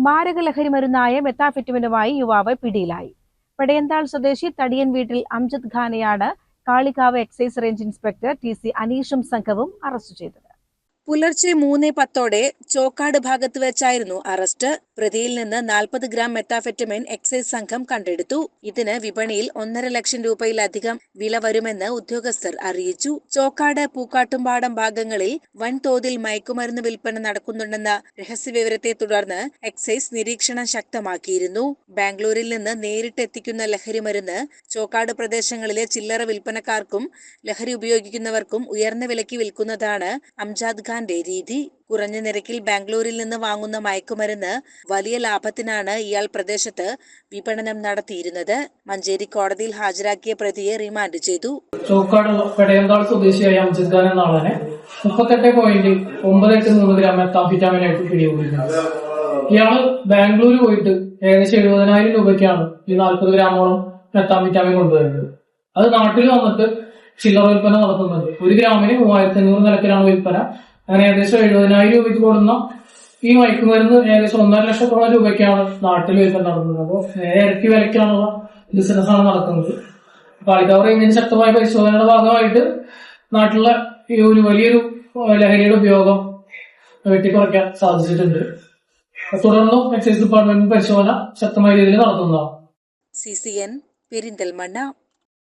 മാരക ലഹരി മരുന്നായ മെത്താഫെറ്റമിനുമായി യുവാവ് പിടിയിലായി. പെടയന്താൾ സ്വദേശി തടിയൻ വീട്ടിൽ അംജദ് ഖാനെയാണ് Kalikavu excise range inspector TC അനീഷും സംഘവും അറസ്റ്റ് ചെയ്തത്. പുലർച്ചെ 3:10 ചോക്കാട് ഭാഗത്ത് വെച്ചായിരുന്നു അറസ്റ്റ്. പ്രതിയിൽ നിന്ന് 40 ഗ്രാം മെത്താഫെറ്റമിൻ എക്സൈസ് സംഘം കണ്ടെടുത്തു. ഇതിന് വിപണിയിൽ 1.5 ലക്ഷം രൂപയിലധികം വില വരുമെന്ന് ഉദ്യോഗസ്ഥർ അറിയിച്ചു. ചോക്കാട് പൂക്കാട്ടുംപാടം ഭാഗങ്ങളിൽ വൻതോതിൽ മയക്കുമരുന്ന് വിൽപ്പന നടക്കുന്നുണ്ടെന്ന രഹസ്യവിവരത്തെ തുടർന്ന് എക്സൈസ് നിരീക്ഷണം ശക്തമാക്കിയിരുന്നു. ബാംഗ്ലൂരിൽ നിന്ന് നേരിട്ട് എത്തിക്കുന്ന ലഹരി മരുന്ന് ചോക്കാട് പ്രദേശങ്ങളിലെ ചില്ലറ വിൽപ്പനക്കാർക്കും ലഹരി ഉപയോഗിക്കുന്നവർക്കും ഉയർന്ന വിലയ്ക്ക് വിൽക്കുന്നതാണ് അംജദ് ഖാന്റെ രീതി. കുറഞ്ഞ നിരക്കിൽ ബാംഗ്ലൂരിൽ നിന്ന് വാങ്ങുന്ന മയക്കുമരുന്ന് വലിയ ലാഭത്തിനാണ് ഇയാൾ പ്രദേശത്ത് വിപണനം നടത്തിയിരുന്നത്. മഞ്ചേരി കോടതിയിൽ ഹാജരാക്കിയ പ്രതിയെ റിമാൻഡ് ചെയ്തു. ചോക്കാട് പെടയന്താൾ സ്വദേശിയായ അംജദ് ഖാൻ എന്ന ആളെ 38.983 ഗ്രാം മെത്താംഫെറ്റാമിനായിട്ട് പിടികൂടിയിട്ടുണ്ട്. ഇയാള് ബാംഗ്ലൂർ പോയിട്ട് ഏകദേശം 70,000 രൂപയ്ക്കാണ് ഈ 40 ഗ്രാമോളം മെത്താംഫെറ്റാമിൻ കൊണ്ടുവരുന്നത്. അത് നാട്ടിൽ വന്നിട്ട് ചില്ലറ വിൽപ്പന നടത്തുന്നുണ്ട്. 1 ഗ്രാമിന് 3500 നിരക്കിലാണ് വിൽപ്പന. അങ്ങനെ ഏകദേശം 70,000 രൂപയ്ക്ക് കൊടുക്കുന്ന ഈ മയക്കുമരുന്ന് ഏകദേശം 1.5 ലക്ഷത്തോളം രൂപയ്ക്കാണ് നാട്ടിൽ വിൽപ്പന നടത്തുന്നത്. അപ്പോൾ ഇരട്ടി വിലയ്ക്കാനുള്ള ബിസിനസ്സാണ് നടക്കുന്നത്. കാളികാവ് റേഞ്ചിന് ശക്തമായ പരിശോധനയുടെ ഭാഗമായിട്ട് നാട്ടിലെ ഈ ഒരു വലിയൊരു ലഹരിയുടെ ഉപയോഗം വെട്ടിക്കുറയ്ക്കാൻ സാധിച്ചിട്ടുണ്ട്. തുടർന്നും എക്സൈസ് ഡിപ്പാർട്ട്മെന്റ് പരിശോധന ശക്തമായ രീതിയിൽ നടത്തുന്നതാണ്. CCN പെരിന്തൽമണ്ണ.